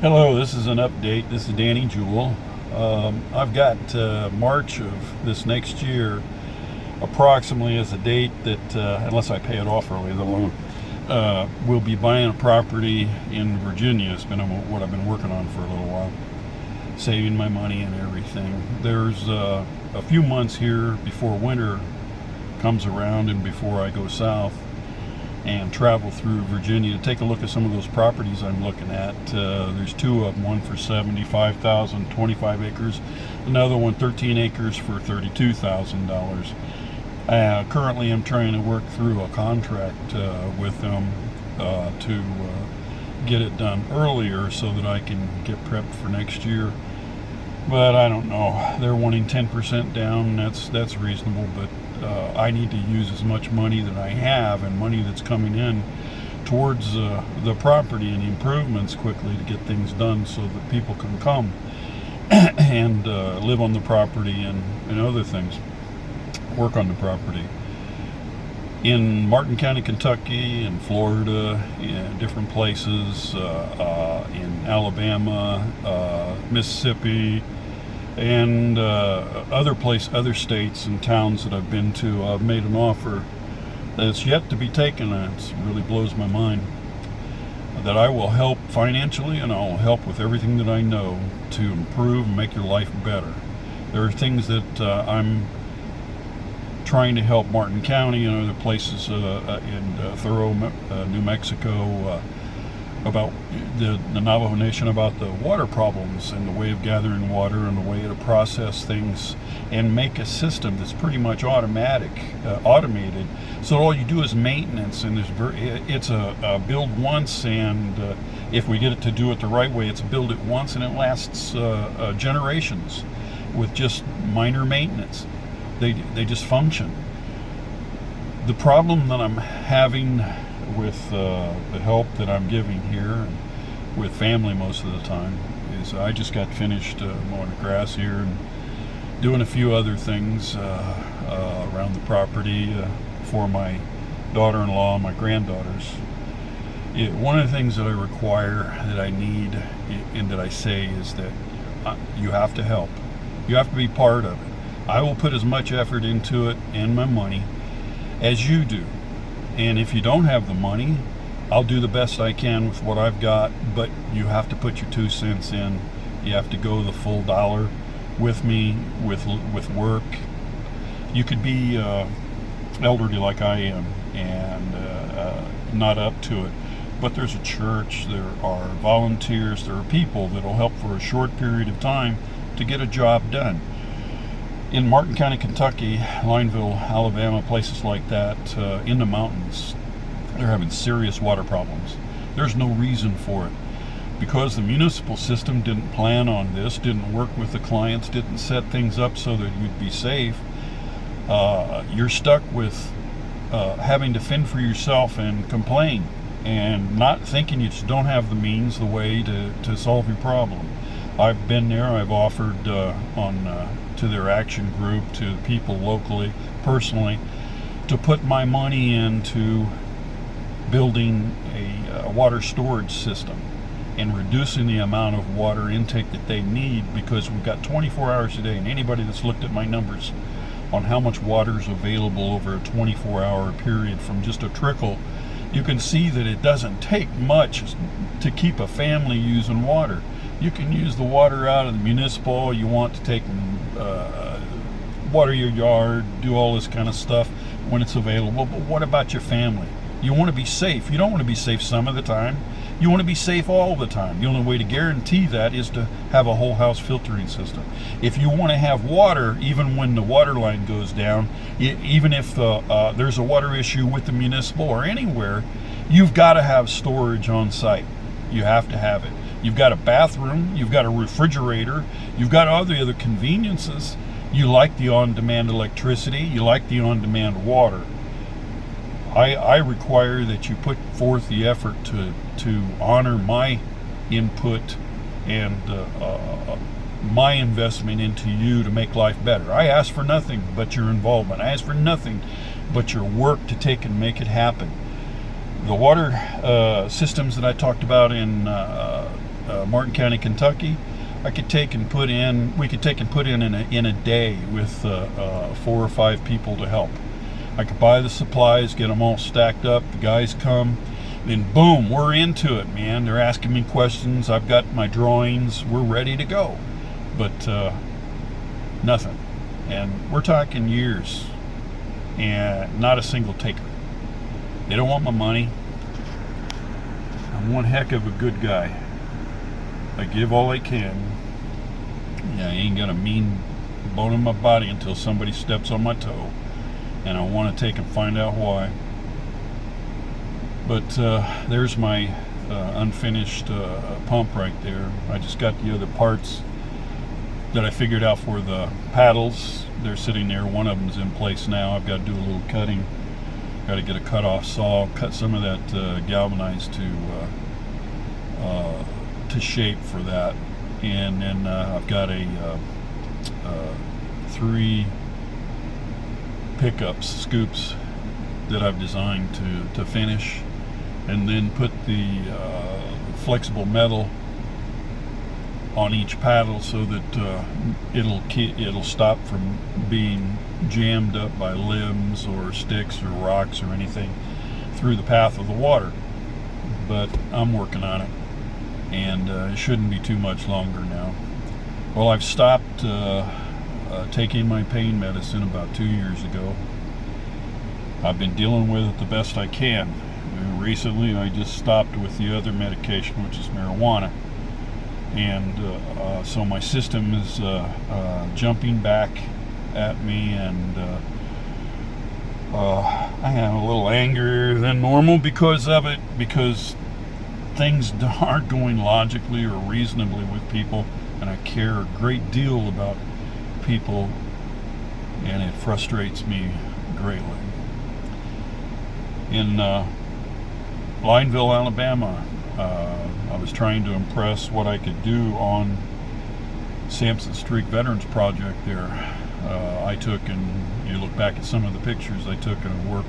Hello, this is an update. This is Danny Jewell. I've got March of this next year approximately as a date that, unless I pay it off early, the loan, we'll be buying a property in Virginia. It's been what I've been working on for a little while, saving my money and everything. There's a few months here before winter comes around and before I go south and travel through Virginia to take a look at some of those properties I'm looking at. There's two of them, one for $75,000, 25 acres, another one 13 acres for $32,000. Currently I'm trying to work through a contract with them to get it done earlier so that I can get prepped for next year. But I don't know, they're wanting 10% down. That's reasonable, but I need to use as much money that I have and money that's coming in towards the property and the improvements quickly to get things done so that people can come and live on the property and other things, work on the property. In Martin County, Kentucky, in Florida, in different places, in Alabama, Mississippi, and other states and towns that I've been to, I've made an offer that's yet to be taken, and it really blows my mind, that I will help financially and I'll help with everything that I know to improve and make your life better. There are things that I'm trying to help Martin County and other places in Thoreau, New Mexico, about the Navajo Nation, about the water problems and the way of gathering water and the way to process things and make a system that's pretty much automated, so all you do is maintenance, and it's a build once, and if we get it to do it the right way, it's build it once and it lasts generations with just minor maintenance. They just function. The problem that I'm having with the help that I'm giving here and with family most of the time is I just got finished mowing the grass here and doing a few other things around the property for my daughter-in-law and my granddaughters. One of the things that I require, that I need, and that I say is that you have to help. You have to be part of it. I will put as much effort into it and my money as you do. And if you don't have the money, I'll do the best I can with what I've got, but you have to put your 2 cents in. You have to go the full dollar with me, with work. You could be elderly like I am and not up to it, but there's a church, there are volunteers, there are people that will help for a short period of time to get a job done. In Martin County, Kentucky, Lineville, Alabama, places like that, in the mountains, they're having serious water problems. There's no reason for it. Because the municipal system didn't plan on this, didn't work with the clients, didn't set things up so that you'd be safe, you're stuck with having to fend for yourself and complain and not thinking you just don't have the means, the way to solve your problem. I've been there, I've offered to their action group, to people locally, personally, to put my money into building a water storage system and reducing the amount of water intake that they need, because we've got 24 hours a day, and anybody that's looked at my numbers on how much water is available over a 24-hour period from just a trickle, you can see that it doesn't take much to keep a family using water. You can use the water out of the municipal. You want to take water your yard, do all this kind of stuff when it's available. But what about your family? You want to be safe. You don't want to be safe some of the time. You want to be safe all the time. The only way to guarantee that is to have a whole house filtering system. If you want to have water, even when the water line goes down, even if there's a water issue with the municipal or anywhere, you've got to have storage on site. You have to have it. You've got a bathroom, you've got a refrigerator, you've got all the other conveniences. You like the on-demand electricity, you like the on-demand water. I require that you put forth the effort to honor my input and my investment into you to make life better. I ask for nothing but your involvement. I ask for nothing but your work to take and make it happen. The water systems that I talked about in Martin County, Kentucky. We could take and put in in a day with 4 or 5 people to help. I could buy the supplies, get them all stacked up. The guys come, then boom, we're into it, man. They're asking me questions. I've got my drawings. We're ready to go. But nothing. And we're talking years, and not a single taker. They don't want my money. I'm one heck of a good guy. I give all I can. Yeah, I ain't got a mean bone in my body until somebody steps on my toe, and I want to take and find out why. But there's my unfinished pump right there. I just got the other parts that I figured out for the paddles. They're sitting there. One of them's in place now. I've got to do a little cutting. Got to get a cut-off saw, cut some of that galvanized to shape for that. And then I've got a 3 pickups, scoops that I've designed to finish, and then put the flexible metal on each paddle so that it'll stop from being jammed up by limbs or sticks or rocks or anything through the path of the water. But I'm working on it, and it shouldn't be too much longer now. Well, I've stopped taking my pain medicine about 2 years ago. I've been dealing with it the best I can. Recently I just stopped with the other medication, which is marijuana, and so my system is jumping back at me, and I have a little angrier than normal because of it, because things aren't going logically or reasonably with people, and I care a great deal about people, and it frustrates me greatly. In Lineville, Alabama, I was trying to impress what I could do on Sampson Streak Veterans Project there. I took, and you look back at some of the pictures I took, and worked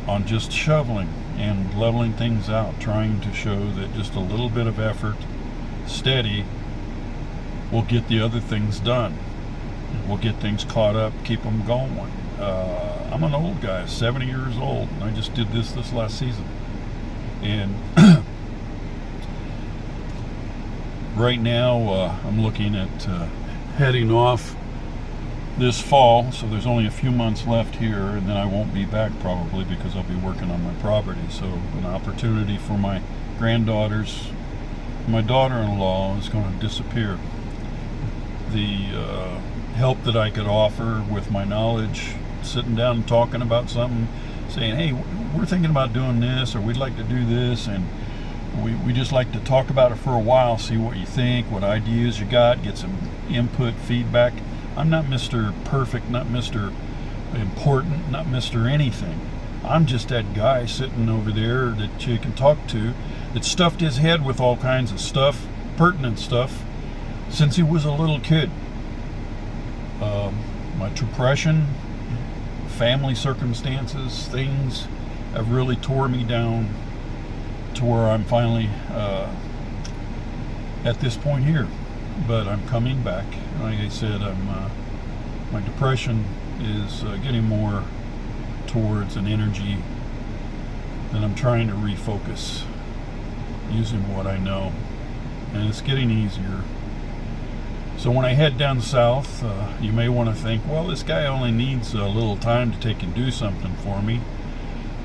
on just shoveling and leveling things out, trying to show that just a little bit of effort, steady, will get the other things done. We'll get things caught up, keep them going. I'm an old guy, 70 years old, and I just did this last season. And right now I'm looking at heading off this fall, so there's only a few months left here, and then I won't be back probably because I'll be working on my property. So an opportunity for my granddaughters, my daughter-in-law is going to disappear. The help that I could offer with my knowledge, sitting down and talking about something, saying, hey, we're thinking about doing this, or we'd like to do this, and we just like to talk about it for a while, see what you think, what ideas you got, get some input, feedback. I'm not Mr. Perfect, not Mr. Important, not Mr. Anything. I'm just that guy sitting over there that you can talk to, that stuffed his head with all kinds of stuff, pertinent stuff, since he was a little kid. My depression, family circumstances, things have really tore me down to where I'm finally at this point here. But I'm coming back. Like I said, my depression is getting more towards an energy that I'm trying to refocus using what I know, and it's getting easier. So when I head down south, you may want to think, well, this guy only needs a little time to take and do something for me.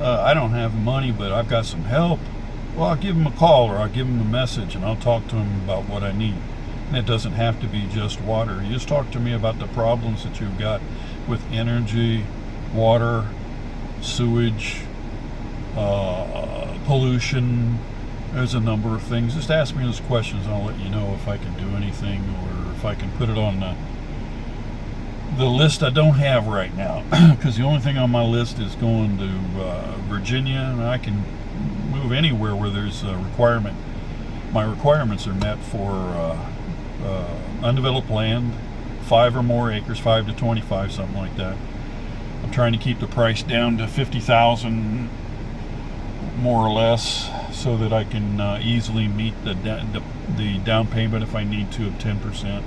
I don't have money, but I've got some help. Well, I'll give him a call, or I'll give him a message, and I'll talk to him about what I need. And it doesn't have to be just water. You just talk to me about the problems that you've got with energy, water, sewage, pollution. There's a number of things. Just ask me those questions, and I'll let you know if I can do anything, or if I can put it on the list I don't have right now. Because the only thing on my list is going to Virginia, and I can move anywhere where there's a requirement. My requirements are met for undeveloped land, 5 or more acres, 5 to 25, something like that. I'm trying to keep the price down to $50,000, more or less, so that I can easily meet the down payment if I need to of 10%.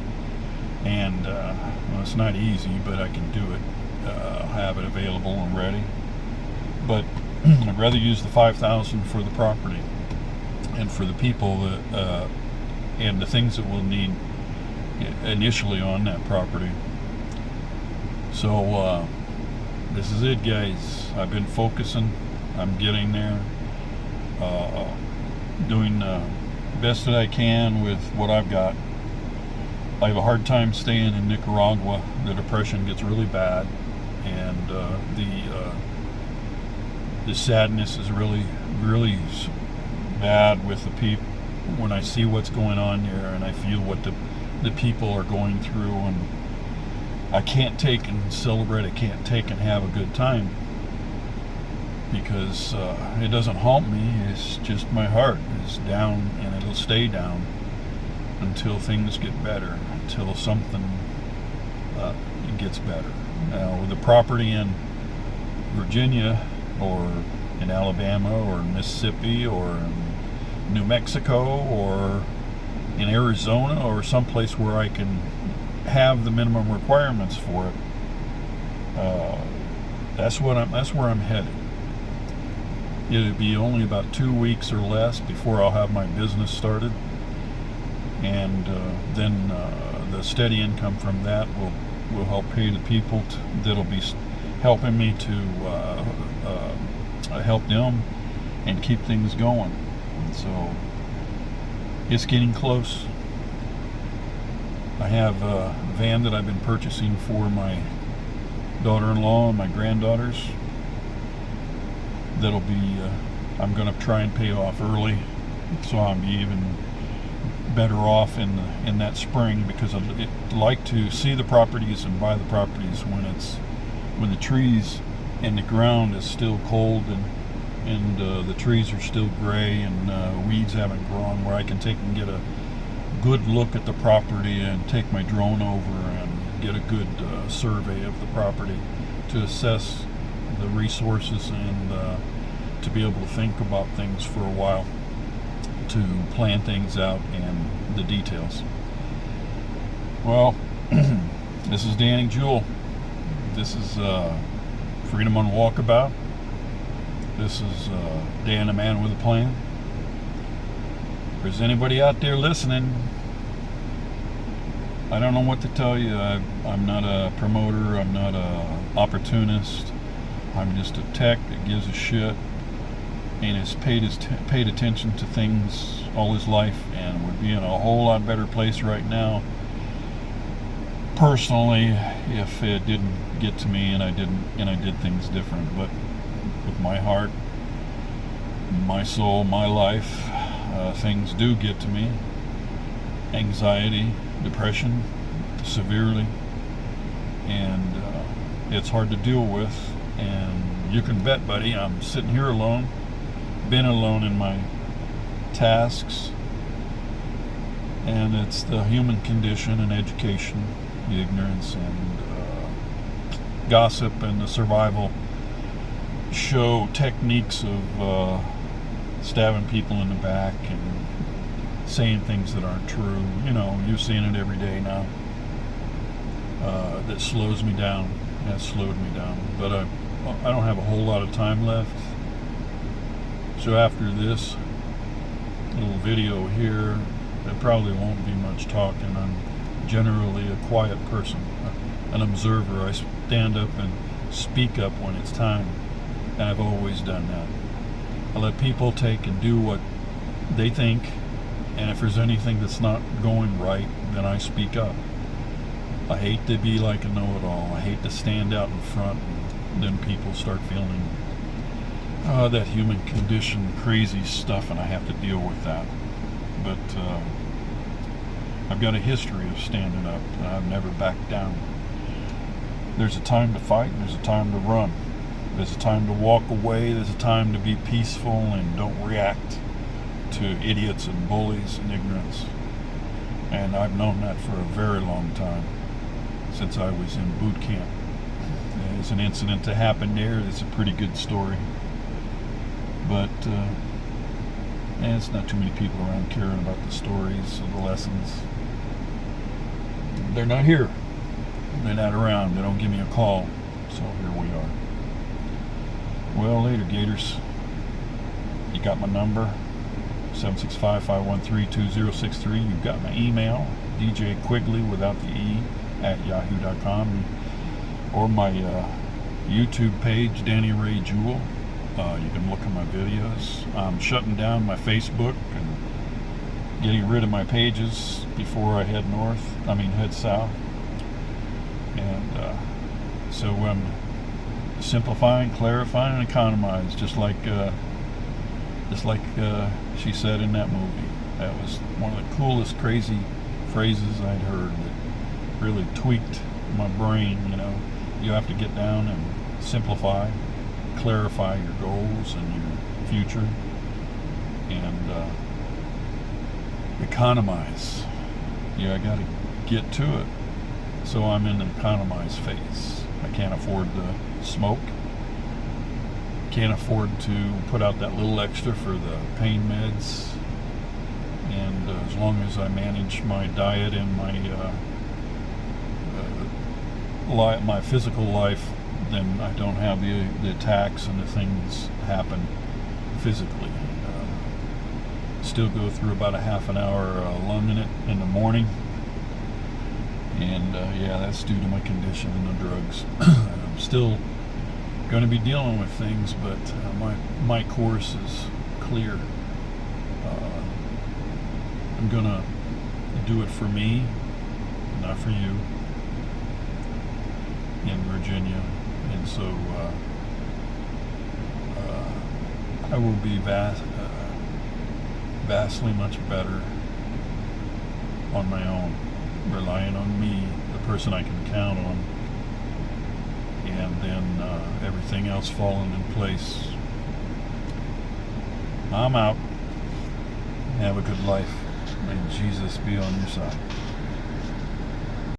And well, it's not easy, but I can do it. Have it available and ready. But I'd rather use the $5,000 for the property and for the people that and the things that we'll need initially on that property. So this is it, guys. I've been focusing. I'm getting there. Doing the best that I can with what I've got. I have a hard time staying in Nicaragua. The depression gets really bad, and the sadness is really bad with the people when I see what's going on there, and I feel what the people are going through, and I can't take and celebrate. I can't take and have a good time because it doesn't haunt me. It's just my heart is down, and it'll stay down until things get better, until something gets better. Now, with the property in Virginia or in Alabama or in Mississippi or in New Mexico or in Arizona or someplace where I can have the minimum requirements for it, that's where I'm headed. It'll be only about 2 weeks or less before I'll have my business started, and then the steady income from that will help pay the people that'll be helping me to help them and keep things going. And so it's getting close. I have a van that I've been purchasing for my daughter-in-law and my granddaughters. That'll be I'm going to try and pay off early, so I'll be even better off in that spring, because I'd like to see the properties and buy the properties when the trees and the ground is still cold and the trees are still gray and weeds haven't grown, where I can take and get a good look at the property and take my drone over and get a good survey of the property to assess the resources and to be able to think about things for a while, to plan things out and the details. Well, this is Danny Jewell. This is Freedom on Walkabout. This is Dan, a man with a plan. If there's anybody out there listening, I don't know what to tell you. I'm not a promoter. I'm not a opportunist. I'm just a tech that gives a shit and has paid attention to things all his life, and would be in a whole lot better place right now personally if it didn't get to me and I did things different. But with my heart, my soul, my life, things do get to me. Anxiety, depression, severely, and it's hard to deal with. And you can bet, buddy, I'm sitting here alone, been alone in my tasks, and it's the human condition and education, the ignorance and gossip and the survival show techniques of stabbing people in the back and saying things that aren't true. You know, you're seeing it every day now. That slows me down. That slowed me down. But I don't have a whole lot of time left. So after this little video here, there probably won't be much talking. I'm generally a quiet person, an observer. I stand up and speak up when it's time, and I've always done that. I let people take and do what they think, and if there's anything that's not going right, then I speak up. I hate to be like a know-it-all. I hate to stand out in front and then people start feeling that human condition crazy stuff, and I have to deal with that. But I've got a history of standing up, and I've never backed down. There's a time to fight, and there's a time to run. There's a time to walk away. There's a time to be peaceful and don't react to idiots and bullies and ignorance. And I've known that for a very long time, since I was in boot camp. There's an incident that happened there. It's a pretty good story. But And it's not too many people around caring about the stories or the lessons. They're not here. They're not around. They don't give me a call. So here we are. Well, later, Gators. You got my number, 765-513-2063. You've got my email, DJ Quigley without the E @yahoo.com, or my YouTube page, Danny Ray Jewell. You can look at my videos. I'm shutting down my Facebook and getting rid of my pages before I head head south. And so I'm simplifying, clarifying, and economize, just like she said in that movie. That was one of the coolest, crazy phrases I'd heard that really tweaked my brain. You have to get down and simplify, clarify your goals and your future, and economize. I got to get to it. So I'm in the economize phase. I can't afford to smoke. Can't afford to put out that little extra for the pain meds. And as long as I manage my diet and my physical life, then I don't have the attacks and the things happen physically. Still go through about a half an hour lunging it in the morning. And that's due to my condition and the drugs. I'm still going to be dealing with things, but my course is clear. I'm going to do it for me, not for you, in Virginia. And so I will be vastly much better on my own, relying on me, the person I can count on, and then everything else falling in place. I'm out. Have a good life. May Jesus be on your side.